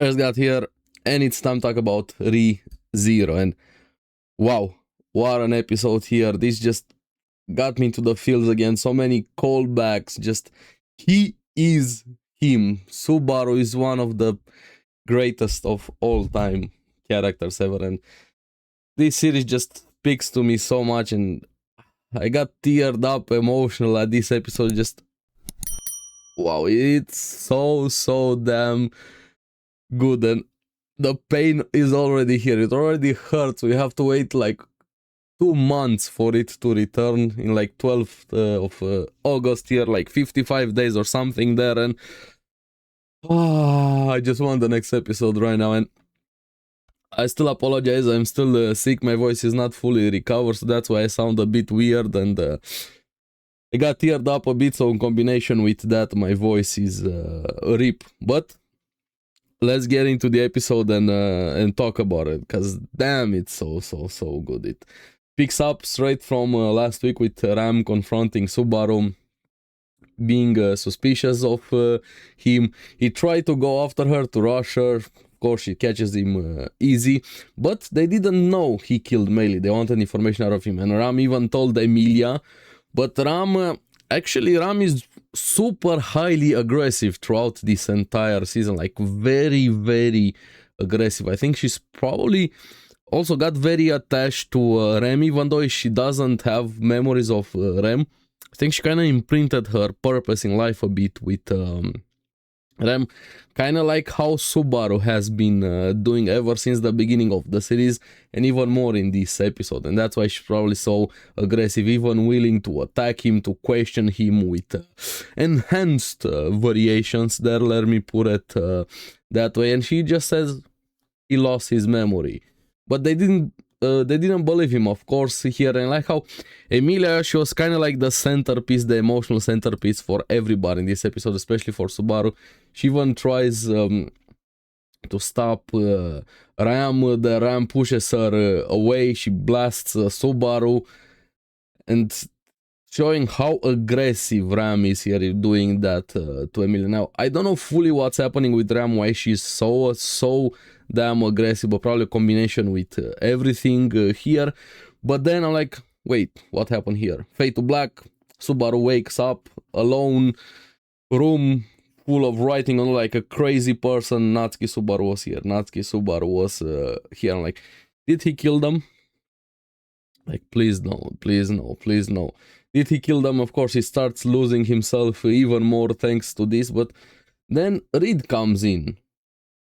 Just got here, and it's time to talk about rezero. And wow, what an episode here! This just got me to the feels again. So many callbacks. Just he is him. Subaru is one of the greatest of all time characters ever, and this series just speaks to me so much. And I got teared up, emotional at this episode. Just wow, it's so damn good, and the pain is already here. It already hurts. We have to wait like 2 months for it to return in like 12th of August here, like 55 days or something there. And I just want the next episode right now. And I still apologize. I'm still sick. My voice is not fully recovered, so that's why I sound a bit weird. And I got teared up a bit, so in combination with that, my voice is a rip. But let's get into the episode and talk about it, because damn, it's so good. It picks up straight from last week with Ram confronting Subaru, being suspicious of him. He tried to go after her, to rush her. Of course, she catches him easy, but they didn't know he killed Meili. They wanted information out of him, and Ram even told Emilia. But Ram is super highly aggressive throughout this entire season, like very aggressive. I think she's probably also got very attached to Rem, even though she doesn't have memories of Rem. I think she kind of imprinted her purpose in life a bit with Rem, kind of like how Subaru has been doing ever since the beginning of the series, and even more in this episode. And that's why she's probably so aggressive, even willing to attack him, to question him with enhanced variations there, let me put it that way. And she just says he lost his memory, but they didn't believe him, of course, here. And like how Emilia, she was kind of like the centerpiece, the emotional centerpiece for everybody in this episode, especially for Subaru. She even tries to stop Ram. The Ram pushes her away. She blasts Subaru, and showing how aggressive Ram is here, doing that to Emilia. Now, I don't know fully what's happening with Ram, why she's so damn aggressive, but probably a combination with everything here. But then I'm like, wait, what happened here? Fade to black, Subaru wakes up, alone, room full of writing on, like a crazy person. Natsuki Subaru was here. Natsuki Subaru was here. I'm like, did he kill them? Like, please no, please no, please no. Did he kill them? Of course, he starts losing himself even more thanks to this. But then Reed comes in.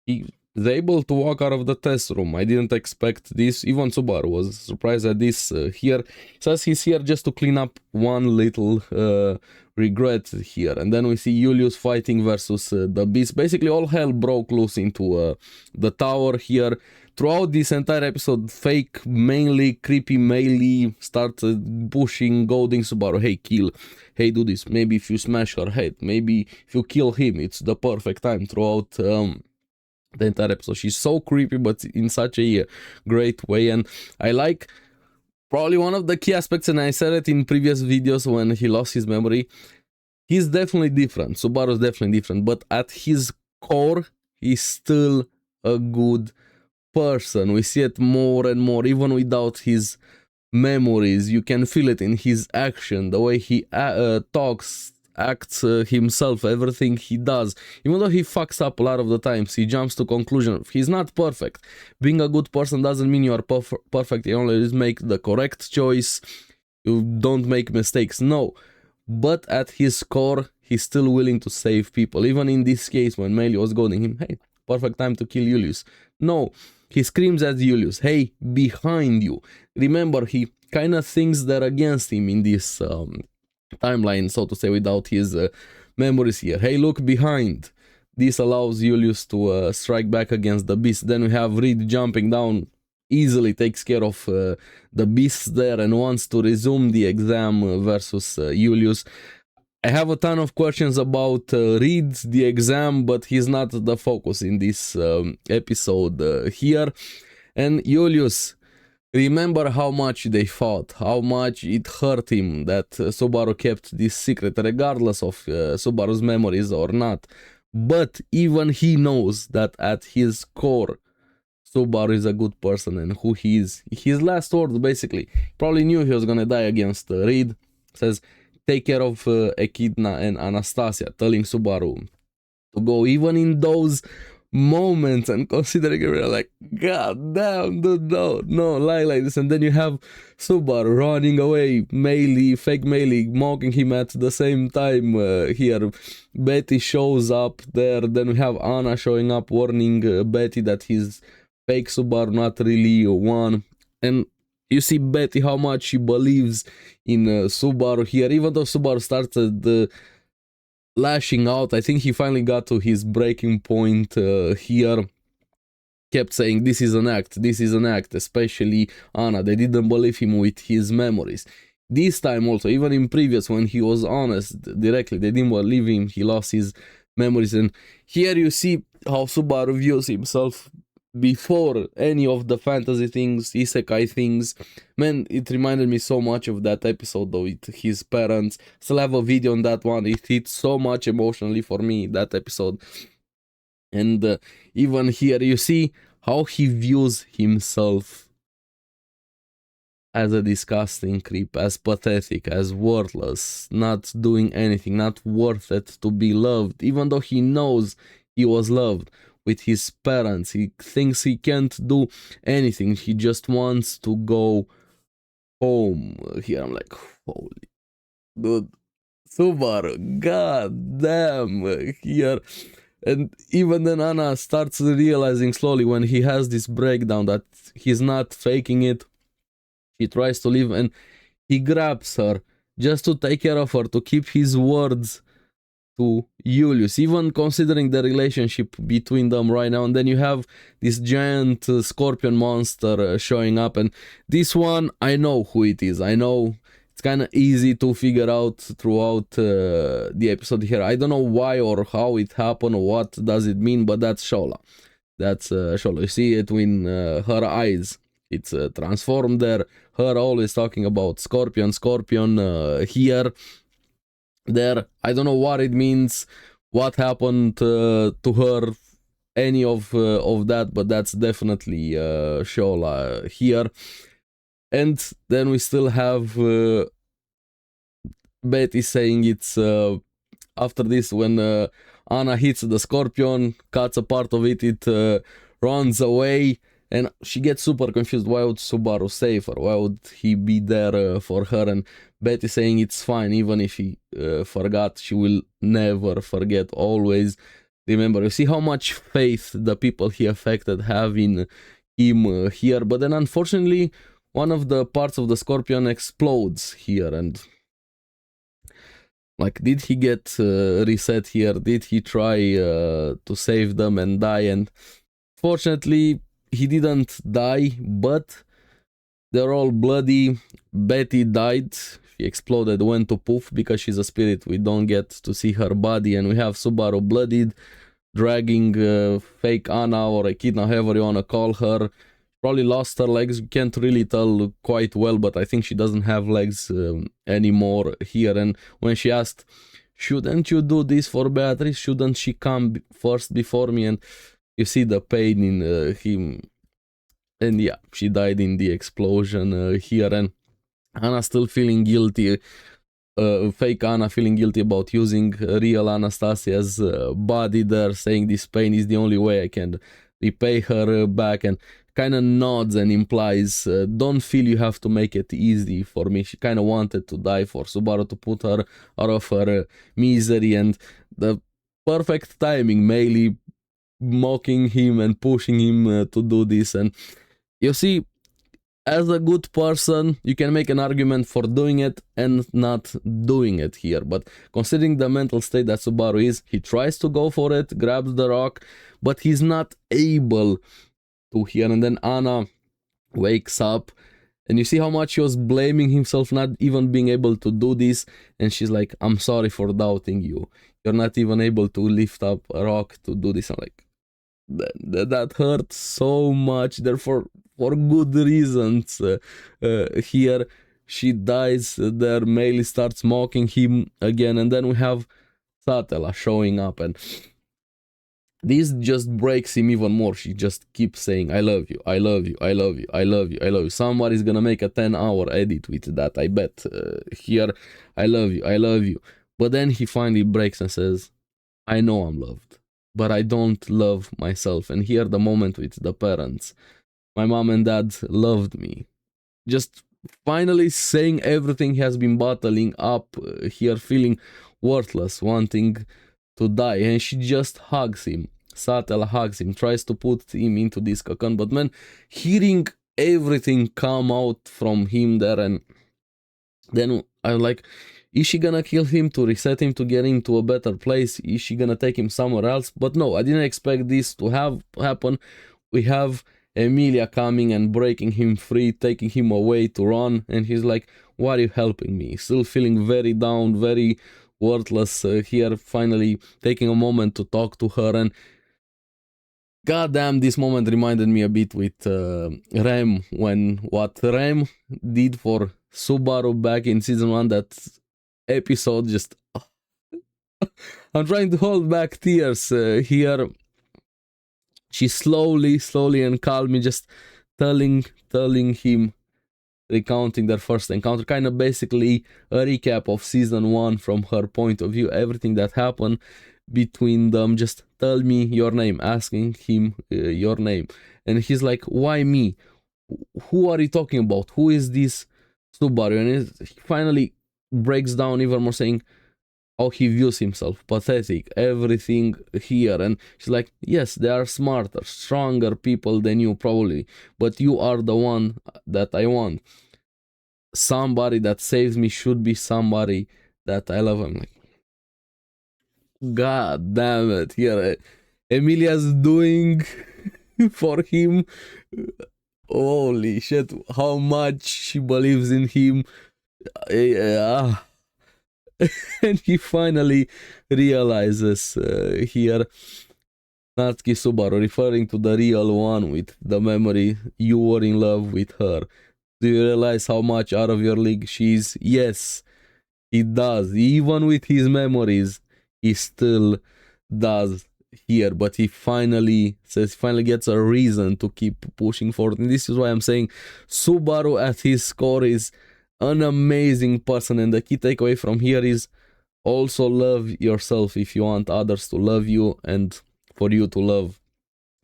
He is able to walk out of the test room. I didn't expect this. Even Subaru was surprised at this here. He says he's here just to clean up one little regret here. And then we see Julius fighting versus the Beast. Basically, all hell broke loose into the tower here. Throughout this entire episode, fake, mainly creepy Meili starts pushing, goading Subaru. Hey, kill. Hey, do this. Maybe if you smash her head. Maybe if you kill him, it's the perfect time throughout the entire episode. She's so creepy, but in such a great way. And I like probably one of the key aspects, and I said it in previous videos when he lost his memory. He's definitely different. Subaru's definitely different, but at his core, he's still a good person. We see it more and more, even without his memories. You can feel it in his action, the way he talks, acts himself, everything he does. Even though he fucks up a lot of the times, he jumps to conclusion. He's not perfect. Being a good person doesn't mean you are perfect. You only make the correct choice. You don't make mistakes. No. But at his core, he's still willing to save people. Even in this case, when Meili was goading him, hey, perfect time to kill Julius. No, he screams at Julius, hey, behind you. Remember, he kind of thinks they're against him in this timeline, so to say, without his memories here. Hey, look behind. This allows Julius to strike back against the Beast. Then we have Reed jumping down, easily takes care of the Beast there, and wants to resume the exam versus Julius. I have a ton of questions about Reed, the exam, but he's not the focus in this episode here. And Julius, remember how much they fought, how much it hurt him that Subaru kept this secret, regardless of Subaru's memories or not. But even he knows that at his core, Subaru is a good person and who he is. His last words, basically, probably knew he was gonna die against Reed. Says, take care of Echidna and Anastasia, telling Subaru to go even in those moments and considering it like, god damn, dude, no, lie like this. And then you have Subaru running away, fake Melee, mocking him at the same time. Here, Betty shows up there. Then we have Anna showing up, warning Betty that he's fake Subaru, not really one. And you see Betty how much she believes in Subaru here, even though Subaru started lashing out. I think he finally got to his breaking point here. Kept saying this is an act, especially Anna. They didn't believe him with his memories. This time also, even in previous, when he was honest directly, they didn't believe him. He lost his memories. And here you see how Subaru views himself before any of the fantasy things, isekai things. Man, it reminded me so much of that episode though, with his parents. Still have a video on that one. It hit so much emotionally for me, that episode. And even here you see how he views himself as a disgusting creep, as pathetic, as worthless, not doing anything, not worth it to be loved, even though he knows he was loved with his parents. He thinks he can't do anything. He just wants to go home. Here I'm like, holy dude, Subaru, god damn, here. And even then Anna starts realizing slowly when he has this breakdown that he's not faking it. He tries to leave and he grabs her just to take care of her, to keep his words to Julius, even considering the relationship between them right now. And then you have this giant scorpion monster showing up, and this one, I know who it is. I know it's kind of easy to figure out throughout the episode here. I don't know why or how it happened, or what does it mean, but that's Shola. That's Shola. You see it in her eyes. It's transformed there. Her always talking about Scorpion here. There, I don't know what it means, what happened to her, any of that, but that's definitely Shola here. And then we still have Betty saying it's after this, when Anna hits the scorpion, cuts a part of it, it runs away. And she gets super confused. Why would Subaru save her? Why would he be there for her? And Betty saying it's fine, even if he forgot, she will never forget, always remember. You see how much faith the people he affected have in him here. But then unfortunately, one of the parts of the scorpion explodes here. And like, did he get reset here? Did he try to save them and die? And fortunately, he didn't die, but they're all bloody. Betty died. She exploded, went to poof because she's a spirit. We don't get to see her body. And we have Subaru bloodied, dragging fake Anna or Echidna, however you want to call her. Probably lost her legs. You can't really tell quite well, but I think she doesn't have legs anymore here. And when she asked, shouldn't you do this for Beatrice? Shouldn't she come first before me? And you see the pain in him. And yeah, she died in the explosion here. And Anna still feeling guilty. Fake Anna feeling guilty about using real Anastasia's body there, saying this pain is the only way I can repay her back. And kind of nods and implies, don't feel you have to make it easy for me. She kind of wanted to die for Subaru to put her out of her misery. And the perfect timing, Melee mocking him and pushing him to do this. And you see, as a good person, you can make an argument for doing it and not doing it here. But considering the mental state that Subaru is, he tries to go for it, grabs the rock, but he's not able to here. And then Anna wakes up, and you see how much he was blaming himself, not even being able to do this. And she's like, I'm sorry for doubting you. You're not even able to lift up a rock to do this. I'm like, that hurts so much. Therefore, for good reasons, here she dies there. Melee starts mocking him again, and then we have Satella showing up, and this just breaks him even more. She just keeps saying, I love you, I love you, I love you, I love you, I love you. Somebody's gonna make a 10-hour edit with that, I bet. Here, I love you, I love you. But then he finally breaks and says, I know I'm loved, but I don't love myself. And here the moment with the parents. My mom and dad loved me. Just finally saying everything he has been bottling up, here feeling worthless, wanting to die. And she just hugs him. Satel hugs him, tries to put him into this cocoon. But man, hearing everything come out from him there, and then I'm like, is she gonna kill him to reset him to get into a better place? Is she gonna take him somewhere else? But no, I didn't expect this to happen. We have Emilia coming and breaking him free, taking him away to run, and he's like, why are you helping me? Still feeling very down, very worthless, here finally taking a moment to talk to her. And goddamn, this moment reminded me a bit with Rem, when what Rem did for Subaru back in season 1, that episode just... I'm trying to hold back tears here. She slowly and calmly just telling him, recounting their first encounter, kind of basically a recap of season 1 from her point of view, everything that happened between them. Just tell me your name, asking him your name. And he's like, why me? Who are you talking about? Who is this Subaru? And he finally breaks down even more, saying how he views himself, pathetic, everything here. And she's like, yes, they are smarter, stronger people than you probably, but you are the one that I want. Somebody that saves me should be somebody that I love. I'm like, god damn it, here Emilia's doing for him. Holy shit, how much she believes in him. And he finally realizes here, Natsuki Subaru, referring to the real one with the memory, you were in love with her. Do you realize how much out of your league she is? Yes, he does. Even with his memories, he still does here. But he finally gets a reason to keep pushing forward. And this is why I'm saying Subaru at his core is an amazing person. And the key takeaway from here is also love yourself if you want others to love you and for you to love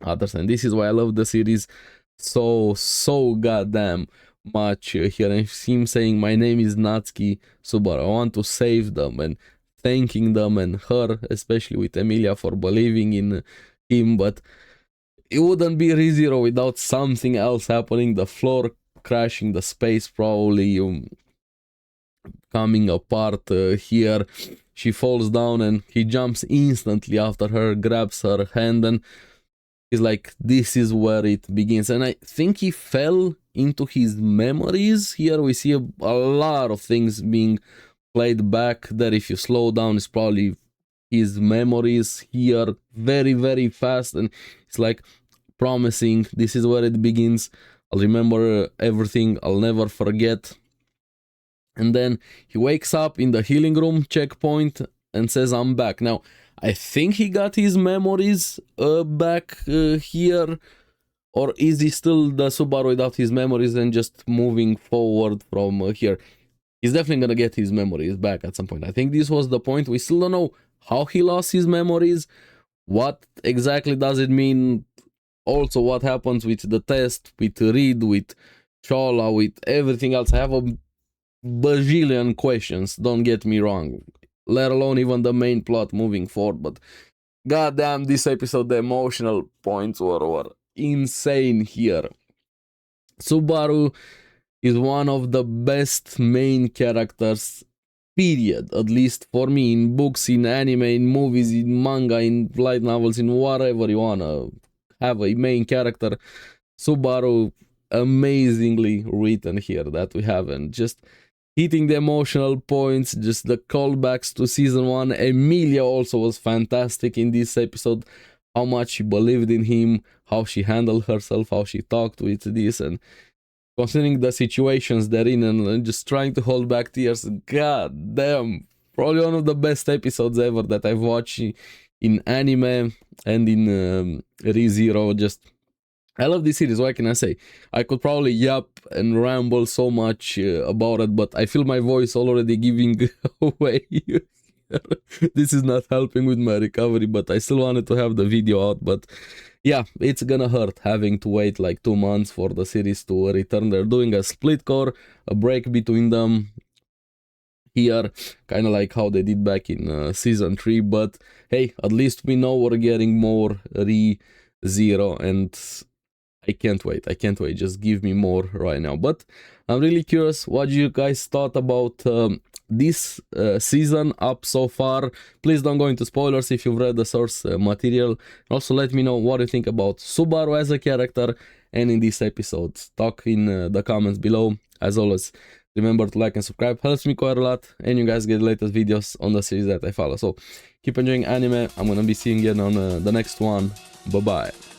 others. And this is why I love the series so goddamn much here. And him saying, my name is Natsuki Subaru, I want to save them, and thanking them, and her especially with Emilia for believing in him. But it wouldn't be rezero without something else happening, the floor crashing, the space probably coming apart here. She falls down and he jumps instantly after her, grabs her hand, and he's like, this is where it begins. And I think he fell into his memories. Here we see a lot of things being played back there. If you slow down, it's probably his memories here, very fast. And it's like promising, this is where it begins. I'll remember everything, I'll never forget. And then he wakes up in the healing room checkpoint and says, I'm back. Now, I think he got his memories back here. Or is he still the Subaru without his memories and just moving forward from here? He's definitely gonna get his memories back at some point. I think this was the point. We still don't know how he lost his memories. What exactly does it mean? Also, what happens with the test, with Reed, with Chola, with everything else. I have a bajillion questions, don't get me wrong. Let alone even the main plot moving forward. But goddamn, this episode, the emotional points were insane here. Subaru is one of the best main characters, period. At least for me, in books, in anime, in movies, in manga, in light novels, in whatever you wanna have a main character. Subaru, amazingly written here that we have, and just hitting the emotional points, just the callbacks to season 1. Emilia also was fantastic in this episode. How much she believed in him, how she handled herself, how she talked with this, and considering the situations they're in, and just trying to hold back tears. God damn, probably one of the best episodes ever that I've watched in anime and in ReZero. Just I love this series. What can I say? I could probably yap and ramble so much about it, but I feel my voice already giving away. This is not helping with my recovery, but I still wanted to have the video out. But yeah, it's gonna hurt having to wait like 2 months for the series to return. They're doing a split core, a break between them here, kind of like how they did back in season 3. But hey, at least we know we're getting more ReZero, and I can't wait. I can't wait. Just give me more right now. But I'm really curious what you guys thought about this season up so far. Please don't go into spoilers if you've read the source material. Also, let me know what you think about Subaru as a character and in this episode. Talk in the comments below. As always, remember to like and subscribe. Helps me quite a lot. And you guys get the latest videos on the series that I follow. So keep enjoying anime. I'm gonna be seeing you on the next one. Bye-bye.